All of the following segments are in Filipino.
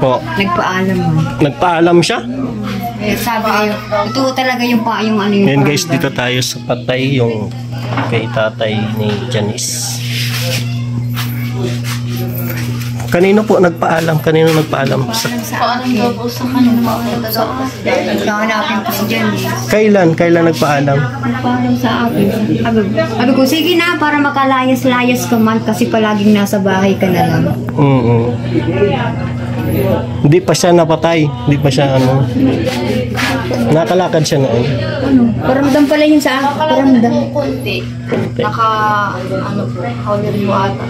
Po. Nagpaalam mo. Nagpaalam siya? Eh, sabi ko, ito talaga yung ano yung Ngayon guys, paramdam. dito tayo sa patay yung kay tatay ni Janice. Kanino po nagpaalam? Kanino nagpaalam? Paalam daw po sa kanya. Kahanapin ko si Janice. Kailan nagpaalam? Nagpaalam sa akin. Sabi ko, sige na, para makalayas-layas ka man kasi palaging nasa bahay ka na lang. Hindi pa siya napatay. Hindi pa siya ano. Nakalakad siya noon. Paramdam pala yun sa akin. Paramdam. Kunti. Ano po, hawlir mo ata.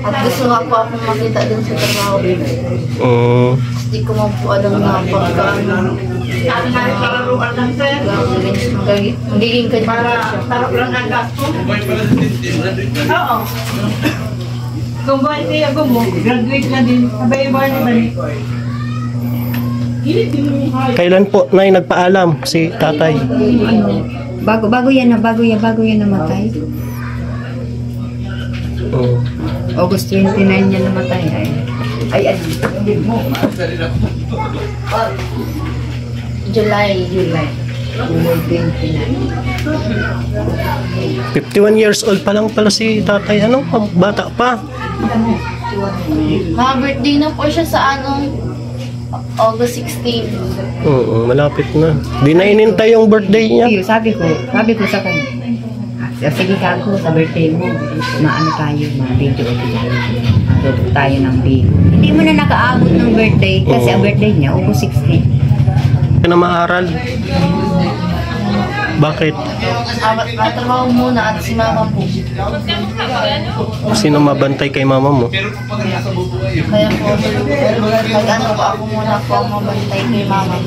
At gusto nga po akong makita din sa trabaho. Hindi ko man po alam na pagkaano. Magiging kanya siya. Oo. Kung ba ako mo, graduate na din. Abay-abay na balik. Kailan po nay nagpaalam si tatay? Bago yan namatay. August 29 niya namatay. July. 51 years old pa lang pala si tatay. Ano? Bata pa. Birthday na po siya sa August 16. Malapit na. Di na inintay yung birthday niya. Sabi ko sa kanya. Sige gago, sa birthday mo, maano tayo, ma-video tutok tayo ng video. Hindi mo na nakaabot ng birthday kasi ang birthday niya, August 16. Na maaral. Bakit? Trabaho muna at si mama po. Sino mabantay kay mama mo? Kaya po, mag-ano po ako muna po ang mabantay kay mama.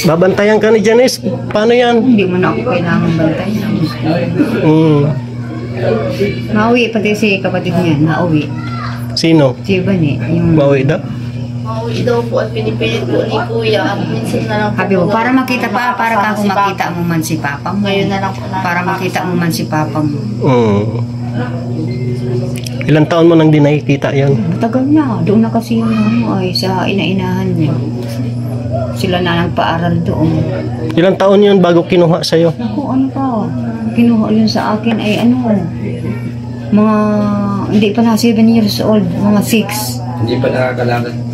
Babantayan ka ni Janice? Paano yan? Hindi mo na ako kailangan bantayan. Mauwi, pati si kapatid niya, nauwi. Sino? Si Ivan yung... Mauwi daw? Mauwi daw po at pinipilit po ni Kuya at minsan na lang po. Sabi mo, para makita pa, para ka kung makita mo man si Papa mo. Ngayon na lang po na. Para makita mo man si Papa mo. Ilang taon mo nang di nakikita yan? Matagal na. Doon na kasi yung ay sa ina-inahan niya. Sila na nagpaaral doon. Ilang taon yun bago kinuha sa'yo? Ako, ano pa? Kinuha yun sa akin ay ano, mga, hindi pa na 7 years old, mga 6. Hindi pa nakakalakad.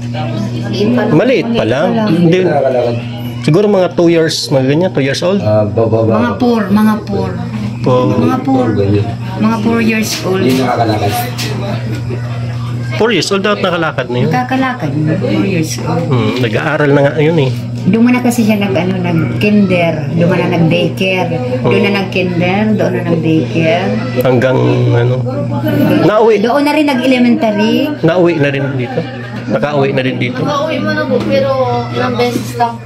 Maliit pa lang. Hindi. Nakakalakad. Siguro mga 2 years, mga ganyan, 2 years old. Mga 4. Mga 4 years old. Hindi nakakalakad. 4 years old dapat nakalakad na yun. Kakalakad, 4 years old. Nag-aaral na nga yun eh. Doon na kasi siya nag-kinder, doon na nag-daycare, doon na nag-kinder, doon na nag-daycare. Hanggang ano? Nauwi. Doon na rin nag-elementary. Nauwi na rin dito. Nakauwi na rin dito. Nakauwi mo na po pero ilang beses lang.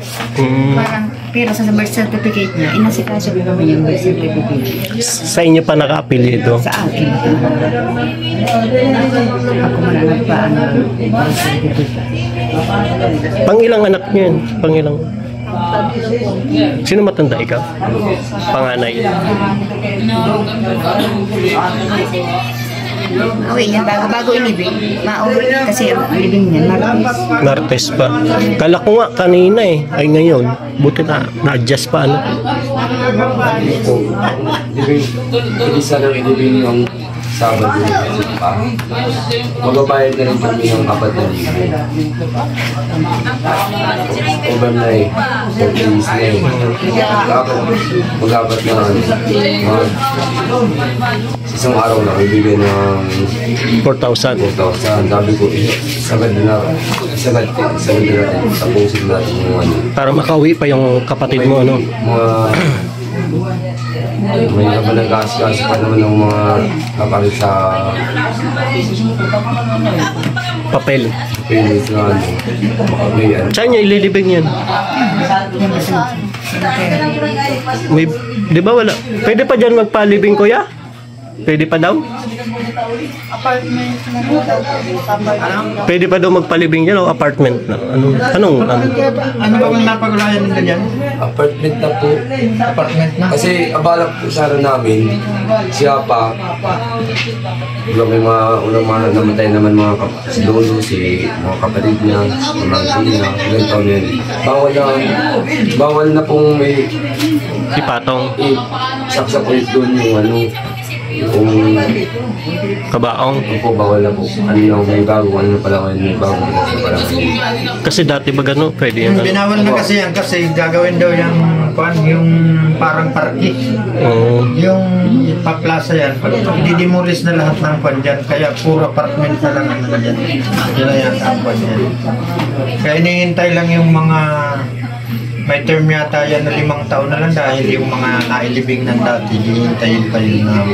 Parang, pero sa birth certificate niya, inasikaso ko naman yung birth certificate. Sa inyo pa naka-appeal ito? Sa akin. Ako muna nagpaano birth certificate. Pangilang anak niyo yun? Pangilang? Sino matanda, ikaw? Panganay. Uwi niya, bago inibig. Mauwi kasi ang libing niya, Martes. Martes pa. Kala ko nga kanina eh. Ay ngayon. Buti na-adjust pa ano. Isa lang ilibing yung Sabado. Magbabayad na rin kami ng 4,000. Over na eh. 4 days na eh. Mag-apat na isang araw na ibigay ng 4,000. 4,000. Sabi ko, sagad na natin. Tapusin natin yung ano. Para makauwi pa yung kapatid mo, ano? May naman ng gas-gas pa naman ng mga kapalit sa Papel. pilit na ano. Makabigyan. Saan niya ililibing yan? May, di ba wala? Pwede pa dyan magpalibing, kuya? Pwede pa daw? apartment na daw po. Apartment. Pwede pa daw magpalibing dyan o apartment na? Anong? Ano ba kung napaglayan nila dyan? Apartment na po. Apartment na? Kasi abalak po sana namin, siya pa, diba may mga unang mga namatay naman mga si Lolo, si mga kapatid niya, mga niya, ilang taon yun. Bawal na pong may Ipatong, saksak ulit doon yung ano, yung kabaong. po bawal na po. Ano lang, may bago, ano na pala ngayon, may bago na pala ngayon. Kasi dati ba gano'n? Pwede yan. Binawal na kasi yan kasi gagawin daw yung parang parke. Oo. Yung paplaza yan, didemolis na lahat ng kwan dyan, kaya puro apartment na lang ang dyan. Yun na yan ang kwan dyan. Kaya inihintay lang yung mga, may term yata yan na 5 taon na lang dahil yung mga nailibing ng dati, hihintayin pa yun na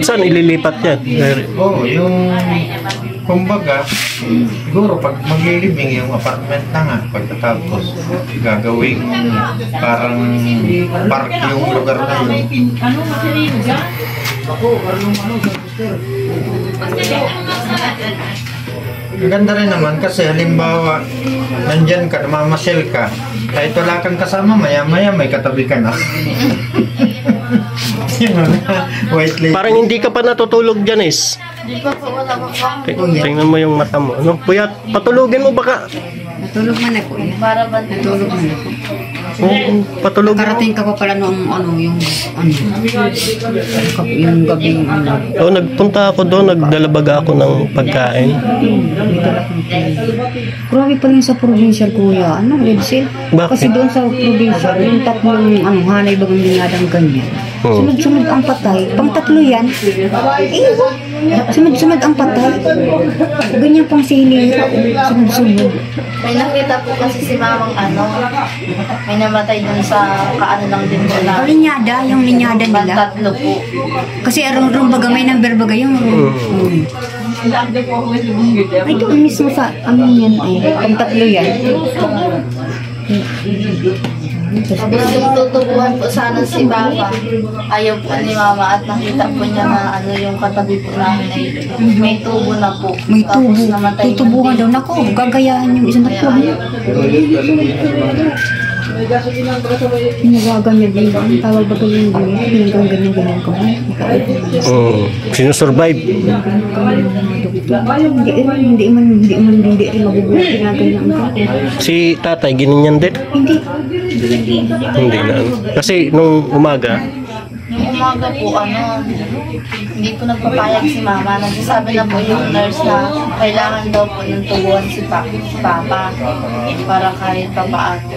Saan ililipat yan? Oo, yung kumbaga, siguro pag maglilibing yung apartment na nga, pagkatapos gagawing parang park yung lugar na yun. Ano, masalino ka? Maganda rin naman kasi halimbawa, nandyan ka, namamasyal ka, kahit wala kang kasama, maya-maya may katabi ka na. White lady. Parang hindi ka pa natutulog dyan, is. Di pa po, wala pa po. Tingnan mo yung mata mo. Ano? Kuya, patulugin mo baka. Natulog man ako eh. Para ba? Natulog man ako. Oo, patulugin mo. Karating ka pa pala nung yung gabing ano. Oo, nagpunta ako doon, nagdalabaga ako ng pagkain. May dala kang grabe pala yung sa provincial kuya. Ano, Ledsel? Bakit? Kasi doon sa provincial, yung tatlong hanay bagang binadang ganyan. Oo. Sunod-sunod ang patay. Pang tatlo yan. Sunod-sunod ang patay. Ganyan pang sinira. Sunod-sunod. May nakita po kasi si mamang ano, may namatay dun sa kaano lang din siya na Linyada, yung linyada nila. tatlo po. Kasi arong baga, may number baga yung ay, doon mismo sa amin yan eh. Pang tatlo yan. Tapos yung tutubuhan po sana si Papa, ayaw po ni Mama at nakita po niya na ano yung katabi po namin ay may tubo na po. May tubo. Tapos namatay na Tutubuhan din. daw. Naku, gagayahan yung isang Kaya tatlo. ayaw. Pinawagan niya din. Ang tawag ba yung pinanggang ganyan-ganyan ko. Sinusurvive. Hindi man rin mabubuhay. Pinaganyan ko. Si tatay, gininyan din? Hindi. Hindi na. Kasi nung umaga, Yung umaga po, ano, hindi po nagpapayag si Mama. Nagsasabi na po yung nurse na kailangan daw po ng tubuhan si Papa para kahit pa paano.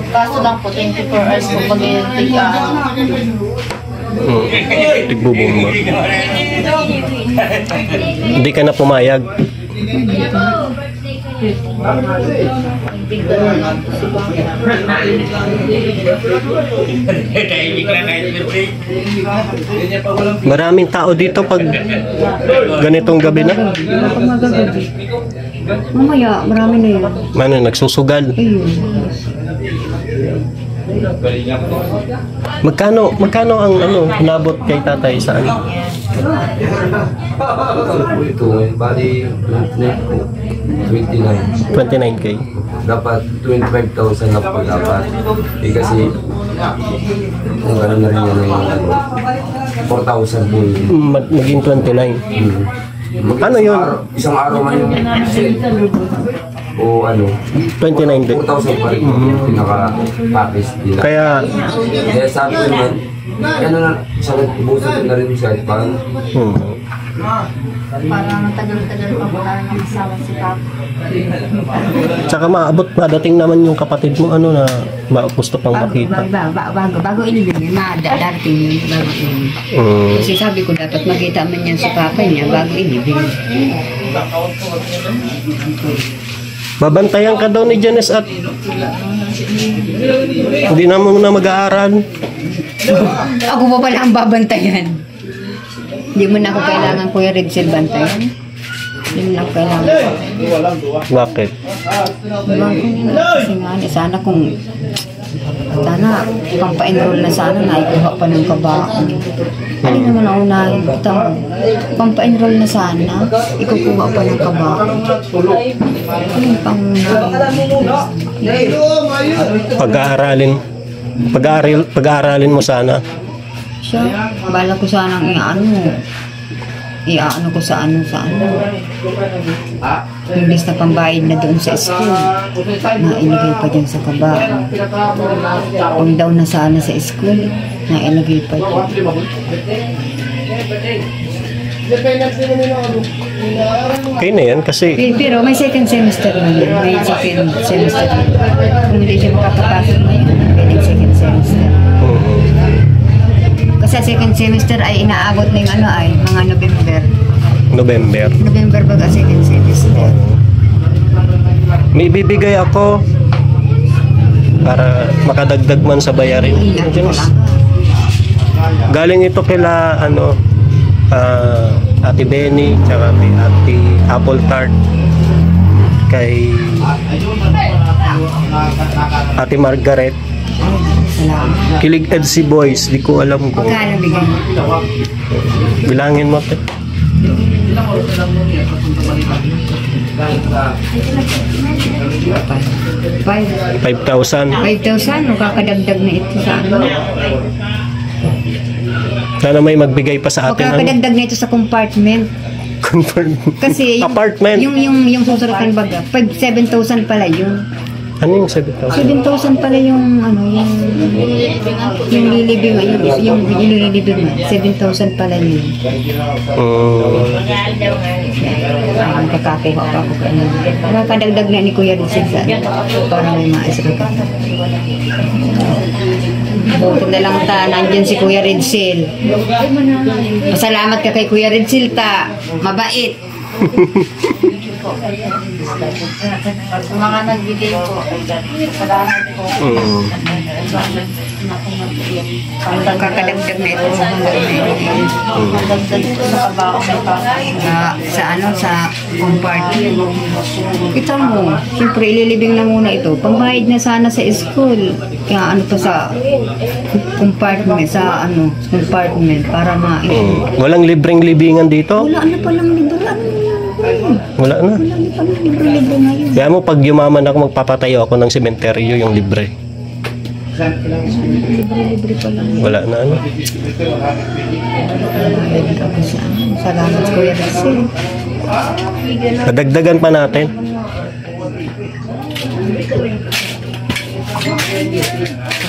Kaso lang po, 24 hours po pag yung tigbubomba. Hindi ka na pumayag. Maraming tao dito pag ganitong gabi na. Mamaya, marami na yan. Ano, nagsusugal. Ayun. Magkano ang nabot kay tatay sa ano? Ito, bali 29. 29K. Dapat 25,000 na po dapat. Eh kasi, kung gano'n na rin yan yung ano, 4,000 po yun. Maging 29. Ano yun? Isang araw man yung set. O ano, 29 din. 4,000 pa rin yung pinaka-package nila. Kaya, Kaya sabi ko naman, ano na, isang ubusan na rin siya. Parang, Parang matagal-tagal pa po namin nakasama si Papa. tsaka madating naman yung kapatid mo, ano na, gusto pang makita. Bago ilibing yun, darating yun, bago ilibing. Kasi sabi ko dapat makita man yan sa papa niya bago ilibing. Babantayan ka daw ni Janice at hindi na mo na mag-aaral. Ako pa pala ang babantayan. Hindi mo na ako kailangan Kuya Redsel bantayan. Hindi mo na ako kailangan. Bakit? Kasi nga, sana kung Sana, pampa-enroll na sana, naikuha pa ng kabaon. Hindi naman ang unahin. Pampa-enroll na sana, ikukuha pa ng kabaon. Yung Pag-aaralin mo sana. siya, bala ko sanang iaano ko sa ano. Imbis na pambayad na doon sa school, na ilagay pa dyan sa kabaon. Kung daw na sana sa school, na ilagay pa dyan. Okay na yan kasi Pero may second semester na yun. May second semester. Kung hindi siya makakapasok ngayon, pwedeng second semester. Kasi second semester ay inaabot ng mga November. November baga second semester. May bibigay ako para makadagdag man sa bayarin. Iyak ko lang. Galing ito kila Ate Benny, tsaka kay Ate Apple Tart, kay Ate Margaret, Salamat. Kilig Edsi Boys, di ko alam kung Magkano bigyan? bilangin mo te. Five. 5,000. 5,000, kakadagdag na ito sa ano. Sana may magbigay pa sa atin ng Kakadagdag na ito sa compartment. confirm Kasi yung, apartment. yung susuratan baga, 7,000 pala yun. Ano yung 7,000? 7,000 pala yung lilibing, yung lilibing, 7,000 pala yun. Ang kakakuha pa ako ka na. Nakakadagdag na ni Kuya Rizal sa para may maasra ka. Buti na lang nandyan si Kuya Rizal. Pasalamat ka kay Kuya Rizal mabait. Sa mga nagbigay po, salamat po. Kakadagdag na ito. Magdagdag po sa kabaong Sa compartment. Ito mo, siyempre ililibing na muna ito. Pambayad na sana sa school. Kaya sa compartment, compartment para Walang libreng libingan dito? Wala na palang libre. Wala na. Wala na palang libre ngayon. Kaya mo pag yumaman ako, magpapatayo ako ng sementeryo, yung libre. Libre pa lang. Wala na ano. Salamat Kuya Rizal. Nadagdagan pa natin.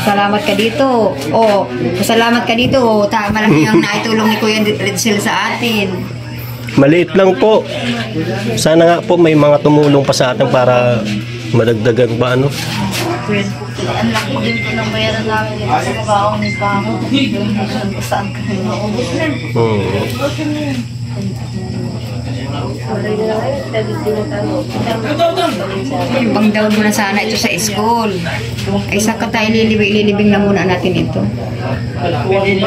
Salamat ka dito. Salamat ka dito. Malaki ang naitulong ni Kuya Rizal sa atin. Maliit lang po. Sana nga po may mga tumulong pa sa atin para madagdagan ba ano. Ang laki din po ng bayaran namin dito sa kabaong ni Kamo. Kung saan kami maubos na. Ibang daw muna sana ito sa school. Ay saka tayo lilibing na muna natin ito.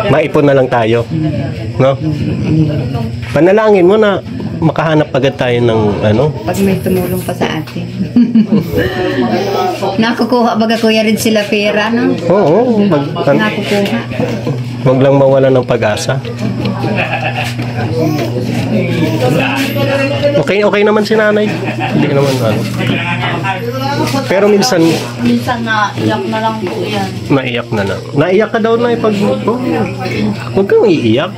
Maipon na lang tayo. No? Panalangin mo na makahanap agad tayo ng ano. Pag may tumulong pa sa atin. Nakukuha baga Kuya Red sila pera, no? Oo. Nakukuha. Huwag lang mawala ng pag-asa. Okay naman si nanay. Hindi naman ano. Pero minsan na iyak na lang po yan. naiyak na lang. Naiyak ka daw na pag huwag kang iiyak.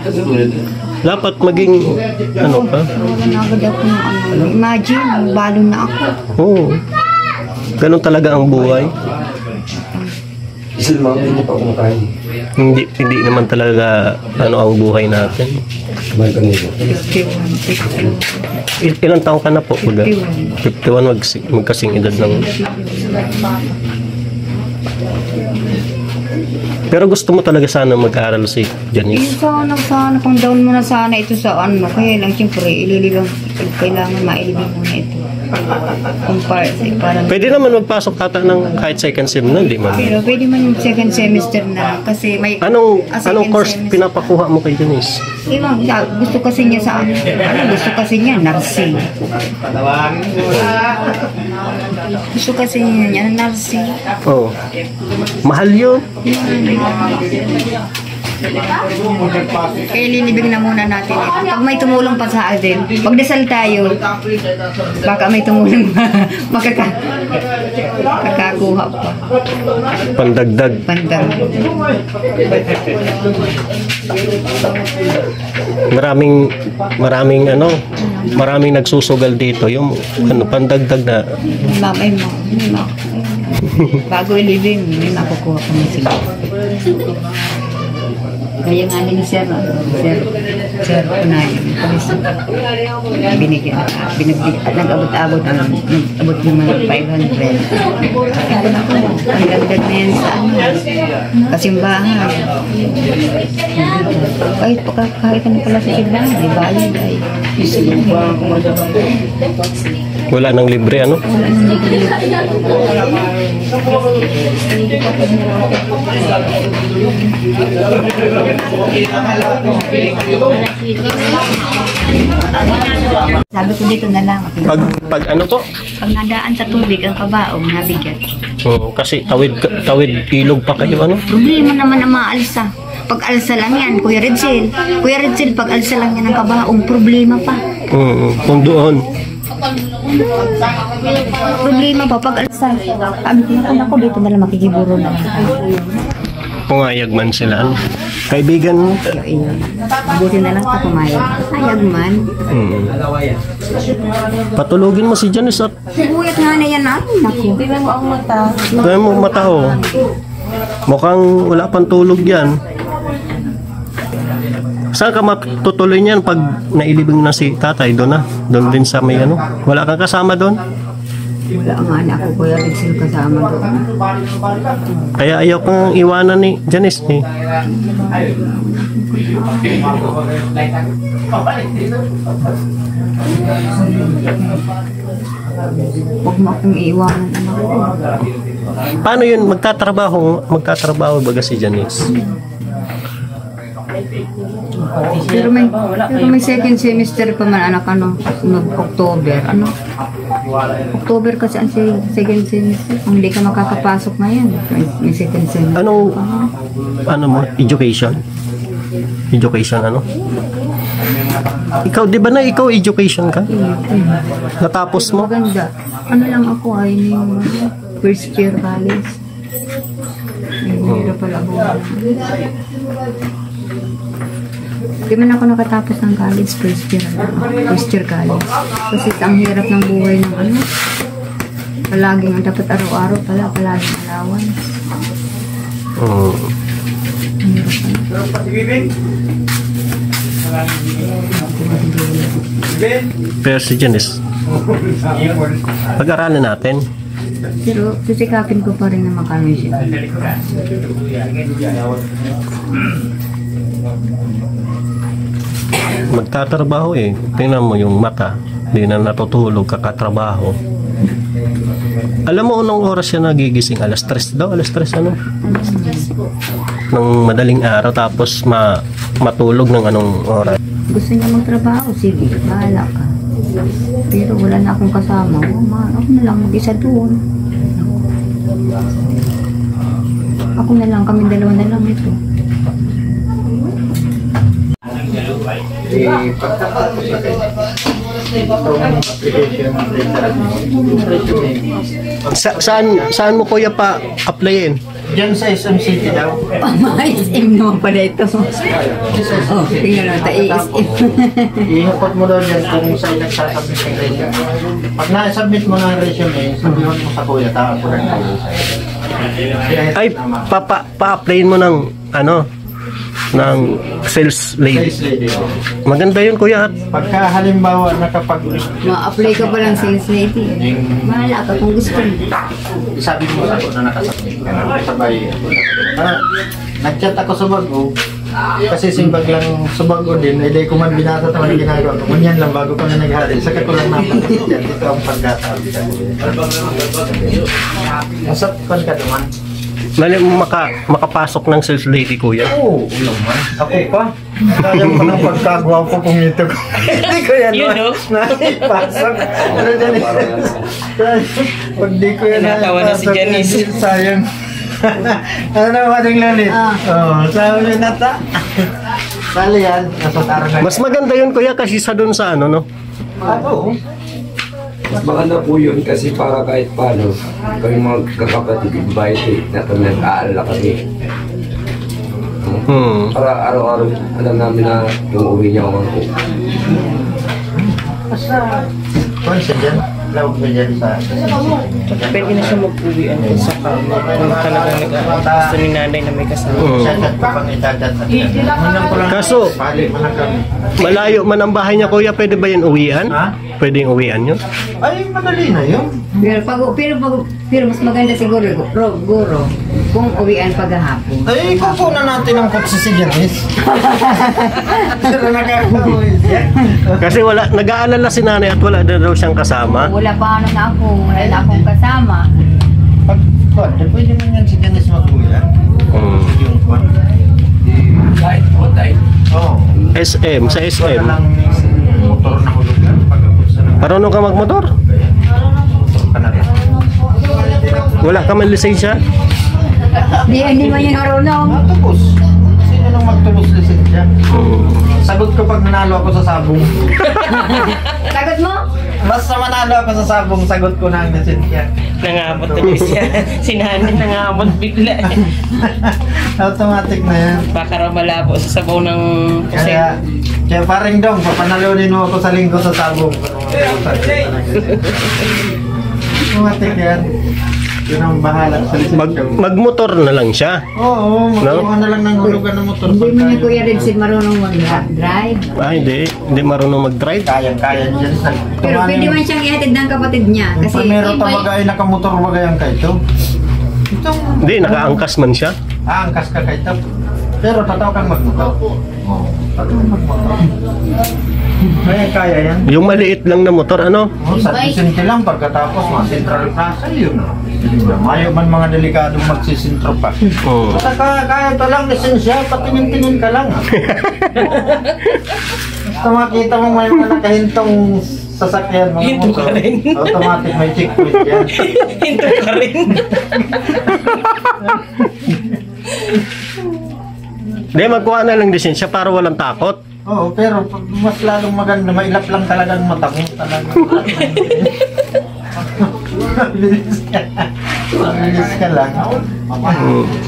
Dapat maging ano ka? Wala na agad ako ng ano. Imagine, balo na ako. Oo. Ganun talaga ang buhay. Isil mga hindi pa kumakain. Hindi naman talaga ano ang buhay natin. Kumain ka nito. 51. Ilang taon ka na po? 51 magkasing edad ng... Pero gusto mo talaga sana mag-aral si Janice? Sana pang down mo na sana ito sa ano. Kaya lang siyempre, kailangan mailibing muna ito. Para Pwede naman magpasok ata ng kahit second sem na, hindi man. pero pwede man yung second semester na kasi may Anong second course semester. pinapakuha mo kay Janice? Gusto kasi niya gusto kasi niya nursing. Gusto kasi yan, nursing. Oh. Mahal yun. Kaya lilibig na muna natin. Pag may tumulong pa sa atin, magdasal tayo. Baka may tumulong makakakuha pa. Pandagdag. Pandang. Maraming nagsusugal dito. Yung pandagdag na. Mamay mo. Bago ilibing, may makukuha pa mo sila. Kaya nga ni Sir Unayan, binigyan, nag-abot-abot yung mga 500. Ang dagdag na yan sa kasimbahan. Kahit ano pala sa simbahan, may bayad ay. Wala nang libre, ano? Wala nang libre. Sabi ko dito na lang. Pag ano po? Pag nadaan sa tubig ang kabaong, nabigat. Kasi tawid ilog pa kayo, ano? Problema naman ang maalsa. Pag alsa lang yan, Kuya Redsel, pag alsa lang yan ang kabaong, problema pa. Kung doon. Problema pa pag alsa. Sabi ko na ako dito na lang makikiburo na lang. Pumayag man sila, ano? Kaibigan mo? Buti na lang sa pumayag. Ayag man. Patulogin mo si Janice at Sibuyat nga na yan natin. Naku. Tingnan mo ang mata. kaya mo mata, oh. Mukhang wala pang tulog yan. Saan ka matutuloy niyan pag nailibing na si tatay? Doon na? Doon din sa may ano? Wala kang kasama doon? Wala nga na ako, Kuya Redsel, kasama doon. Kaya ayaw kong iwanan ni Janice, eh. Huwag mo akong iiwanan, anak ko. Paano yun? Magtatrabaho baga si Janice? Pero may second semester pa man, anak, ano, October, ano? October kasi ang second semester. Kung hindi ka makakapasok ngayon, may second semester. Ano mo? Education? Education, ano? Ikaw, di ba na ikaw education ka? Natapos mo? Maganda. Ano lang ako ay yung first year college. Hindi pala ako. Di man ako nakatapos ng college, first year college. Kasi ang hirap ng buhay ng ano. Palaging ang dapat araw-araw palaging allowance. Pero si Janice, pag-aralan natin. Pero sisikapin ko pa rin na makamit siya. Magtatrabaho, eh. Tingnan mo yung mata. Hindi na natutulog, kakatrabaho. Alam mo unang oras siya nagigising? Alas 3 daw? Alas 3 ano? Ng madaling araw, tapos matulog ng anong oras? Gusto niya magtrabaho, sige, bahala ka. Pero wala na akong kasama. Ako na lang mag-isa doon. Ako na lang, kami dalawa na lang ito. Pagkatapos na kayo, itong application Saan mo kuya pa applyin? Diyan sa SM City daw. SM naman pala ito. Oh, tingnan naman, ta-SM. Ihapot mo daw dyan kung saan nagsasubmit ng resume. Pag na-submit mo ng resume, sabihan mo sa kuya, taon ko rin kayo. Ay, pa-applyin mo ng ano? Ng sales lady. Sales lady. Maganda yun kuya. Pagka halimbawa nakapag Ma-apply ka pa lang sales lady. Bahala ka kung gusto mo. sabi mo sa ako na nakasubmit ka na sabay. Nag-chat ako sa bago. Kasi simbag lang sa bago din. Eh, ko man binasa naman ginagawa ko. Ngunyan lang bago ko na naghari. Saka ko lang napalit yan. Dito ang pagkatabi. Masat kan ka naman. makapasok ng sales lady, kuya. Oo, naman. Ako pa. Kaya pa ng pagkagwapo kong ito ko. Hindi ko yan naipasok. Ano dyan eh? Pag di ko yan Natawa na si Janice. Sayang. Ano naman yung lalit? Oo, sabi niya nata. Sali yan. Mas maganda yun, kuya, kasi sa dun sa ano, no? Oo. Mas maganda po yun kasi para kahit paano, kami mga kakapatid, invite na kami nag-aalala kami. Para araw-araw alam namin na yung uwi niya ako po. Kung siya dyan, lawag siya dyan sa... Pwede na siya mag-uwian kung sakali. Kung talagang gusto ni nanay na may kasama. Chatat ko pang itatat sa kanya. Munang ko lang. Kaso, Pali mo na kami. malayo man ang bahay niya, kuya, pwede ba yan uwian? Ha? Pwede yung uwian yun? Ay, madali na yun. Pero mas maganda siguro, guro, kung uwian paghahapon. Ay, kukunan natin ang kotse si Janice. Pero nakakawin siya. Kasi nag-aalala si nanay at wala na daw siyang kasama. Wala pa na ako, wala na akong kasama. Pag kwan, pwede mo yan si Janice mag-uwian. Yung kwan. Kahit po tayo. Oo. SM, sa Wala SM. lang motor na hulugan. Pag-abot sa nang... Marunong ka magmotor? Motor ka na rin. Wala ka man lisensya? Hindi man yung marunong. Matubos. Sino nang magtubos lisensya? Sagot ko pag nanalo ako sa sabong. Sagot mo? Basta manalo ako sa sabong, sagot ko na ang lisensya. Nangamot na siya. Si nanay nangamot bigla. Automatic na yan. Baka raw malabo sa sabaw ng puseng. Kaya paring dong, papanalunin mo ako sa linggo sa sabong. Automatic yan. Yun ang bahala sa lisensya. Magmotor na lang siya. Oo, magkuha na lang ng hulugan ng motor. Hindi mo niya Kuya Redsid marunong mag-drive. Hindi marunong mag-drive. Kaya dyan sa... Pero pwede man siyang ihatid ng kapatid niya. Kasi Meron talaga ay nakamotor bagay ang kaito. Itong... Hindi, nakaangkas man siya. Angkas ka kaito. Pero tataw kang magmotor. Oo, tataw kang magmotor. Kaya yan. Yung maliit lang na motor, ano? Sa Vicente lang pagkatapos mga Central Plaza yun. Mayo man mga delikadong magsisintro pa. Basta kaya ito lang lisensya, patingin-tingin ka lang. Basta makita mo may mga nakahintong sasakyan mga Hinto motor. ka rin. Automatic may checkpoint yan. Hinto ka rin. Hindi, magkuha na lang lisensya para walang takot. Oo, pero mas lalong maganda, mailap lang talaga ang mata mo talaga. Mabilis ka lang.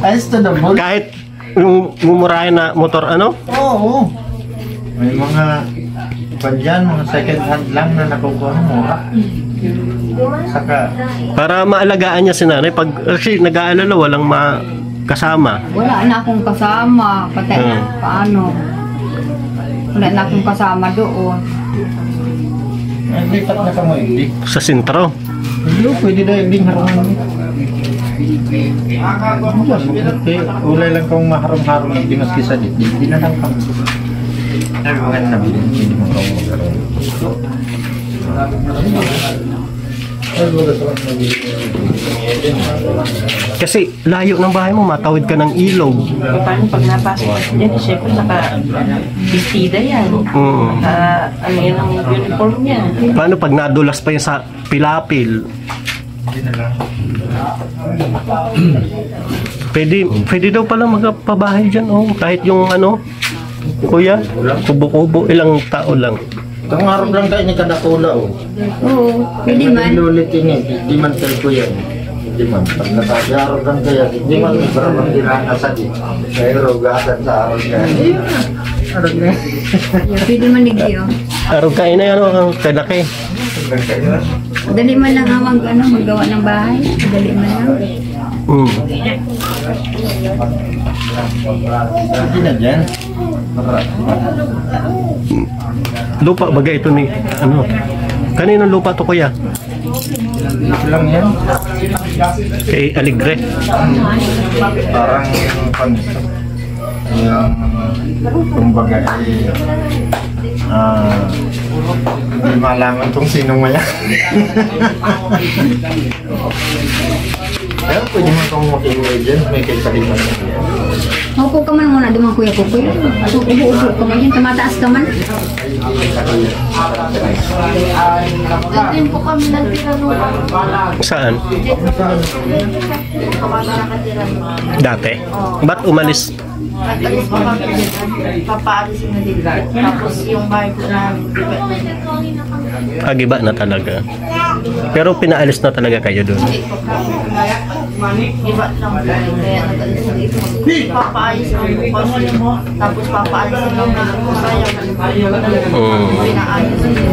Ayos to the ball. Kahit yung mumurahin na motor, ano? Oo. May mga dyan, mga second hand lang na nakukuha ng mura. Saka, Para maalagaan niya si nanay. Kasi nag-aalala, walang kasama. wala na akong kasama. Paano? Wala na akong kasama doon. lipat na ka mo hindi. Sa sentro. Hindi, pwede na hindi harangan mo. Ulay lang kung maharong-harong hindi maski sa dito. Hindi na lang kang sabi mo nga nabili. Hindi mo kang magaroon. Kasi layo ng bahay mo, matawid ka ng ilog. Paano pag napasok ka dyan, syempre naka-bestida yan. Ano yan ang uniform niya. Paano pag nadulas pa yun sa pilapil? Hindi na lang. Pwede daw pala magpabahay dyan, oh. Kahit yung ano, kuya, kubo-kubo, ilang tao lang. Itong araw lang tayo ni Kadakula, oh. Oo, pwede man. Lulit ini, di man tayo ko yan. Di man, pagkatabi araw lang kaya, di man parang dinakasad eh. Pero gasan sa araw niya. Araw niya. Pwede man ligyo. Araw kain na yan, oh, kalaki. Dali man lang ang maggawa ng bahay. Dali man lang. Hindi na dyan. Lupa bagay ito ni, ano, kaninong lupa to, kuya? Ito lang yan. Kay Aligre. Parang yung kumbaga hindi malaman kung sinong maya. Kaya pwede mo kang mag-iway dyan, may kalipan na yan. Upo ka man muna, dumang kuya ko. Upo ka man yan, tumataas ka man. Dito po kami nagtira nung Saan? kami nakatira nung Dati? Ba't umalis? nag-alis po kami papaalisin na dito. Tapos yung bahay po namin, Agiba na talaga. Pero pinaalis na talaga kayo doon. hindi po kami. Iba lang po. Kaya nag-alis na dito. Papaayos lang po kami. Tapos papaalisin lang po kaya pinaayos dito.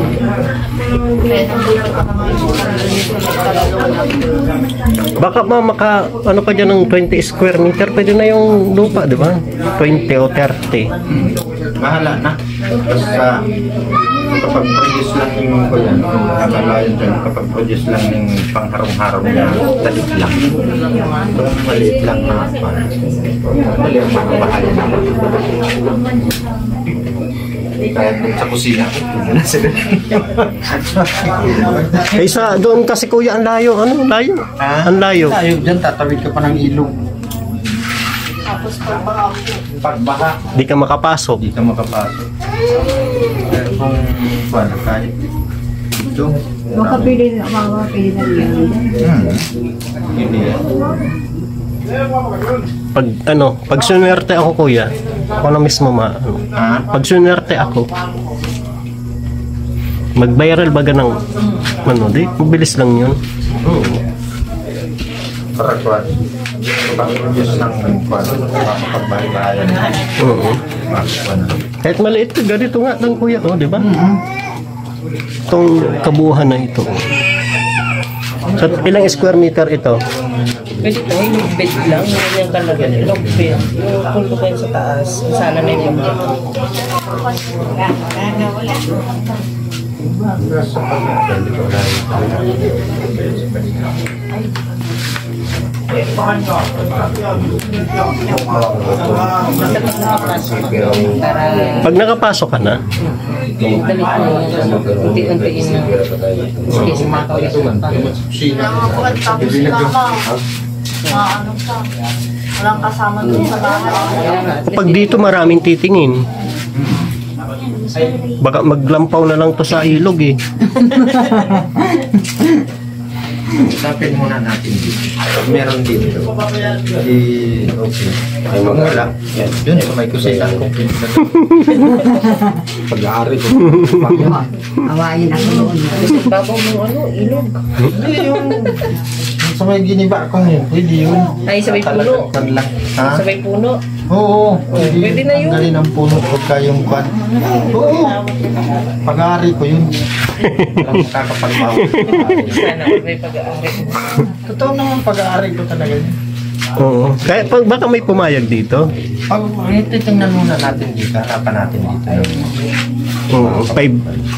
Kaya nandito pa naman po kami dito. Baka maka ano ka dyan ng 20 square meter, pwede na yung lupa, di ba? 20 o 30. Mahala na. Basta kapag produce lang yung kuya, nakalayan dyan, kapag produce lang yung pangharong-harong na talit lang. Kung maliit lang na mali ang mga mahal naman. Kaya sa kusina, hindi na sila. Kaysa doon kasi kuya, ang layo. Ano? Layo? Ha? Ang layo. Tayo dyan, tatawid ka pa ng ilog. Tapos pagbaha po. Pagbaha, Di ka makapasok. hindi ka makapasok. Pero kung paano, kahit ito, Makapili na yan. hindi yan. Pag ano, pag sunwerte ako kuya, ako na mismo ano, Ha? pag sunwerte ako, mag-viral baga ng ano, di? Mabilis lang yun. Para kuwan. Kapag produce lang ng kuwan, kapag-bahay-bahayan. Oo. Kuwan. Kahit maliit ka, ganito nga lang kuya, oh, di ba? Itong kabuuhan na ito. So, ilang square meter ito? Pwede ko, yung bed lang, yung talaga, ilong bed. Yung pundo ko sa taas, sana may bed. Pag nakapasok ka na, Dali ko unti-untiin na. Sige, sumakawin ko. Kaya nga po, at tapos ano pa, walang kasama dun sa bahay. pag dito maraming titingin. Baka maglampaw na lang to sa ilog eh. Usapin muna natin dito. Pag meron dito, di okay. Ay wala. Yun, sa may kusina ko. Pag-aari ko. Awayin ako noon. Babaw mo ilog. Hindi yung sa may giniba kong yun. Pwede yun. Ay, sa may puno. Lang. Ha? Sa may puno. Oo. Pwede na yun. Galing ang puno pagka yung kwan. Oo. Pag-aari ko yun. Walang makakapagbawa. Sana may pag-aari. Totoo naman pag-aari ko talaga yun. Oo. Kaya baka may pumayag dito. Pag titingnan muna natin dito, hanapan natin dito. Oo.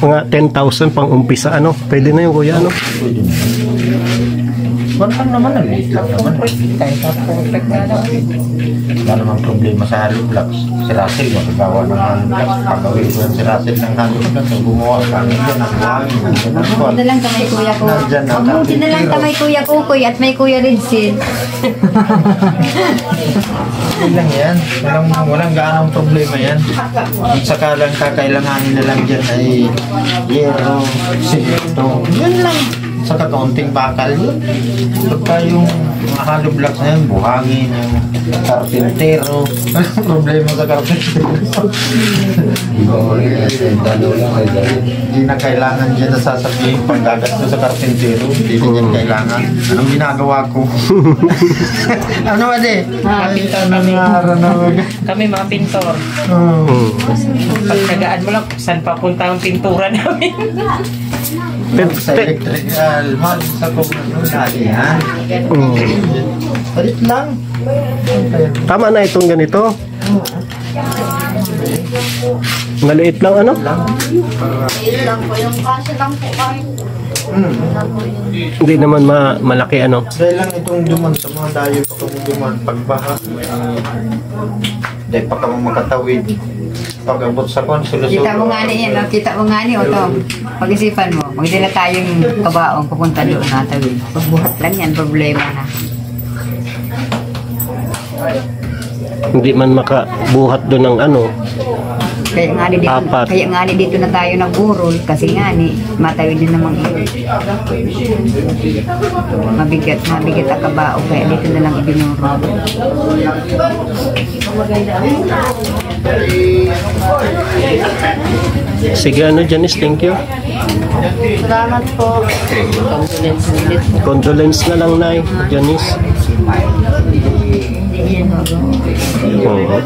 Mga 10,000 pang umpisa ano. Pwede na yung kuya ano. Pwede na. Wala lang naman, maliit lang naman. Kahit perfect na lang. Wala namang problema sa hollow blocks. Si Russell, magagawa ng hollow blocks. Pagawin ko yan si Russell ng hollow blocks. Gumawa ka nandyan ang buhangin. Nandyan ang kwan. Buti na lang kamay kuya ko. Nandyan ang Buti na lang kamay kuya ko, kuya, at may kuya Rinsin. Hindi lang yan. Walang gaanong problema yan. Ang saka lang kakailanganin na lang dyan ay yero, simento. Yun lang. Saka kaunting bakal yun. Pagka yung mga hollow blocks na yan, buhangin, yung karpintero. Walang problema sa karpintero. Hindi na kailangan dyan na sasabihin pag gagastos sa karpintero. Hindi na dyan kailangan. Anong ginagawa ko? Ano ba di? Pintor Anong araw na wag? Kami mga pintor. Pagtagaan mo lang, saan papunta ang pintura namin? Sa electrical, mahal sa kung dati ha. Palit lang. Tama na itong ganito. Maliit lang ano? Ayun lang po, yung kasi lang po kami. Lang po yun. Hindi naman malaki ano. Dahil lang itong duman sa mga dayo itong duman pagbaha. Dahil pa ka makatawid. Pag-abot sa konsulusyon. Kita mo nga ni yan, no? Kita mo nga ni Otto. Pag-isipan mo, magdala tayong kabaong pupunta doon natawid. Pagbuhat lang yan, problema na. Hindi man makabuhat doon ng ano. Kaya nga dito, Apat. kaya nga dito na tayo nagburol kasi nga ni matawid din namang mabigat ang kabao kaya dito na lang ibinurol. Sige, ano, Janice, thank you. Salamat po. Condolence na lang, Nay, Janice. Oo.